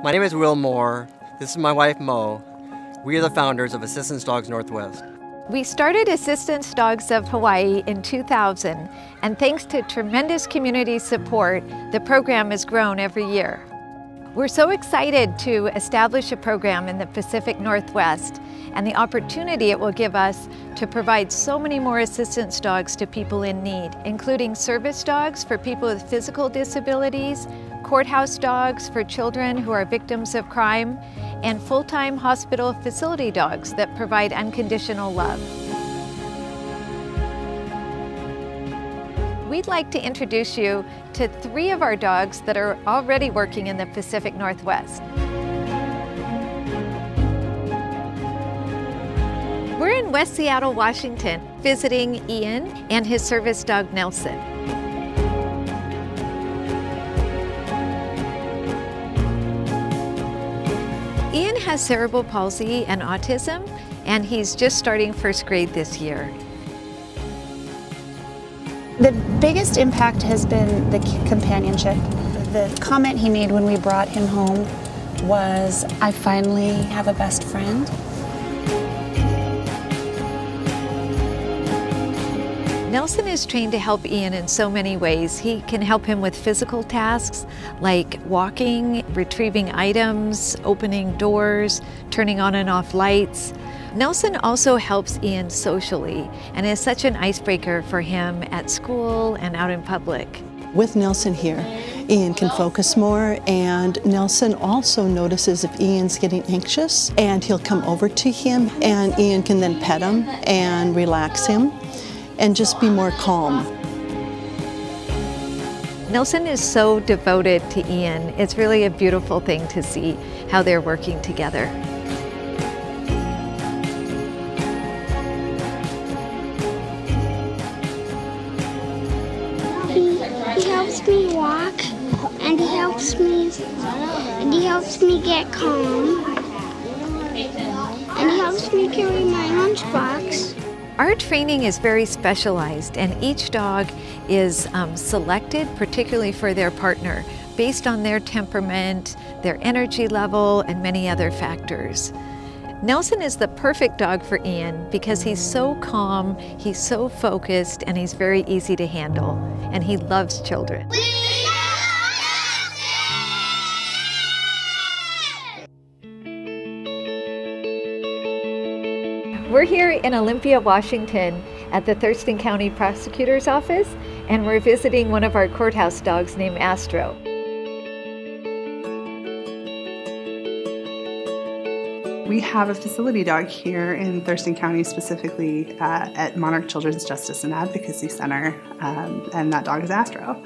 My name is Will Moore. This is my wife, Mo. We are the founders of Assistance Dogs Northwest. We started Assistance Dogs of Hawaii in 2000, and thanks to tremendous community support, the program has grown every year. We're so excited to establish a program in the Pacific Northwest and the opportunity it will give us to provide so many more assistance dogs to people in need, including service dogs for people with physical disabilities, courthouse dogs for children who are victims of crime, and full-time hospital facility dogs that provide unconditional love. We'd like to introduce you to 3 of our dogs that are already working in the Pacific Northwest. We're in West Seattle, Washington, visiting Ian and his service dog, Nelson. Ian has cerebral palsy and autism, and he's just starting first grade this year. The biggest impact has been the companionship. The comment he made when we brought him home was, "I finally have a best friend." Nelson is trained to help Ian in so many ways. He can help him with physical tasks like walking, retrieving items, opening doors, turning on and off lights. Nelson also helps Ian socially and is such an icebreaker for him at school and out in public. With Nelson here, Ian can focus more, and Nelson also notices if Ian's getting anxious, and he'll come over to him, and Ian can then pet him and relax him and just be more calm. Nelson is so devoted to Ian. It's really a beautiful thing to see how they're working together. He helps me walk, and he helps me get calm, and he helps me carry my lunchbox. Our training is very specialized, and each dog is selected particularly for their partner based on their temperament, their energy level, and many other factors. Nelson is the perfect dog for Ian because he's so calm, he's so focused, and he's very easy to handle, and he loves children. We're here in Olympia, Washington at the Thurston County Prosecutor's Office, and we're visiting one of our courthouse dogs named Astro. We have a facility dog here in Thurston County, specifically at Monarch Children's Justice and Advocacy Center, and that dog is Astro.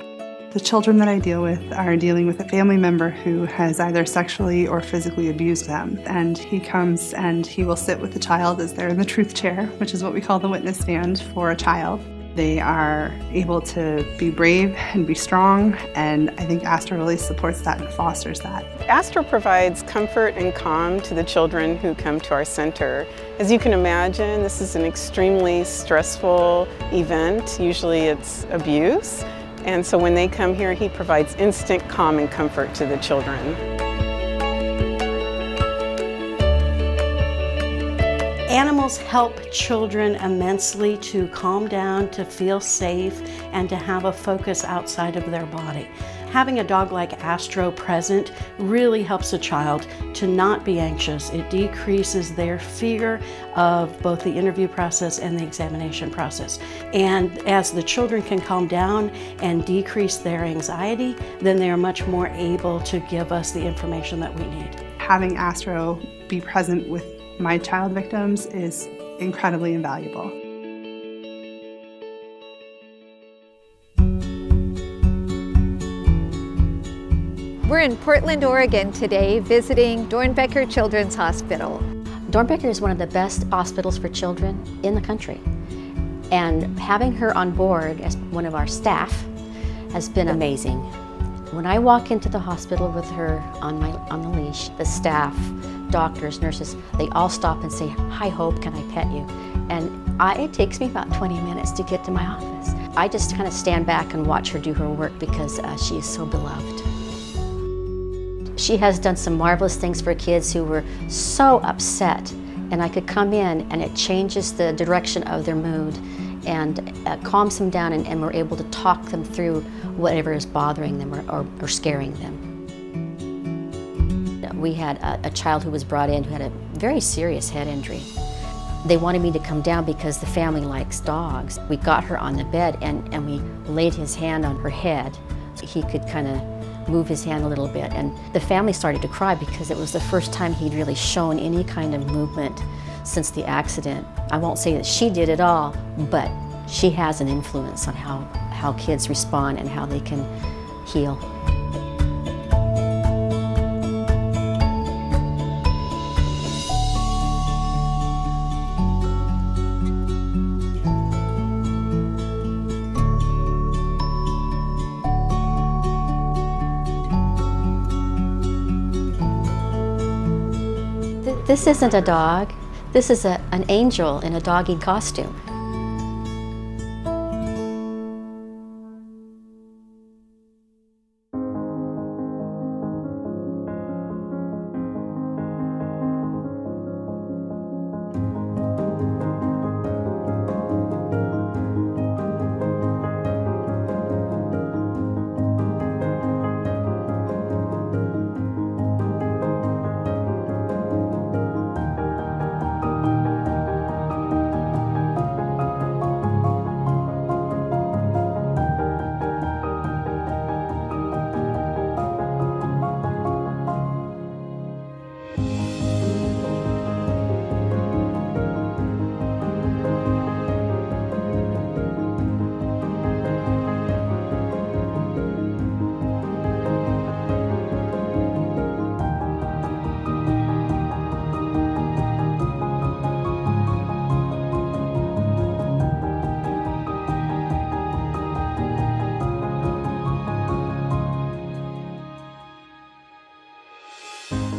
The children that I deal with are dealing with a family member who has either sexually or physically abused them, and he comes and he will sit with the child as they're in the truth chair, which is what we call the witness stand for a child. They are able to be brave and be strong, and I think Astro really supports that and fosters that. Astro provides comfort and calm to the children who come to our center. As you can imagine, this is an extremely stressful event. Usually it's abuse, and so when they come here, he provides instant calm and comfort to the children. Animals help children immensely to calm down, to feel safe, and to have a focus outside of their body. Having a dog like Astro present really helps a child to not be anxious. It decreases their fear of both the interview process and the examination process. And as the children can calm down and decrease their anxiety, then they are much more able to give us the information that we need. Having Astro be present with my child victims is incredibly invaluable. We're in Portland, Oregon today visiting Doernbecher Children's Hospital. Doernbecher is one of the best hospitals for children in the country. And having her on board as one of our staff has been amazing. When I walk into the hospital with her on the leash, the staff, doctors, nurses, they all stop and say, "Hi Hope, can I pet you?" And it takes me about 20 minutes to get to my office. I just kind of stand back and watch her do her work because she is so beloved. She has done some marvelous things for kids who were so upset, and I could come in and it changes the direction of their mood and calms them down, and we're able to talk them through whatever is bothering them or scaring them. We had a child who was brought in who had a very serious head injury. They wanted me to come down because the family likes dogs. We got her on the bed and we laid his hand on her head. He could kind of move his hand a little bit, and the family started to cry because it was the first time he'd really shown any kind of movement since the accident. I won't say that she did it all, but she has an influence on how kids respond and how they can heal. This isn't a dog. This is an angel in a doggy costume.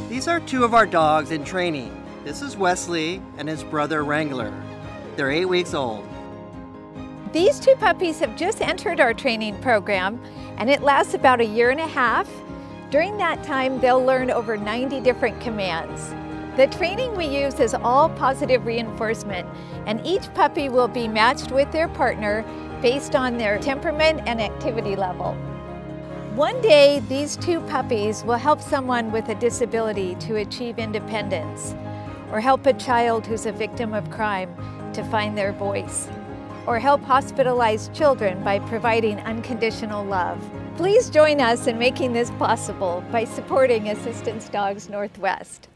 These are two of our dogs in training. This is Wesley and his brother Wrangler. They're 8 weeks old. These two puppies have just entered our training program, and it lasts about 1.5 years. During that time, they'll learn over 90 different commands. The training we use is all positive reinforcement, and each puppy will be matched with their partner based on their temperament and activity level. One day, these two puppies will help someone with a disability to achieve independence, or help a child who's a victim of crime to find their voice, or help hospitalized children by providing unconditional love. Please join us in making this possible by supporting Assistance Dogs Northwest.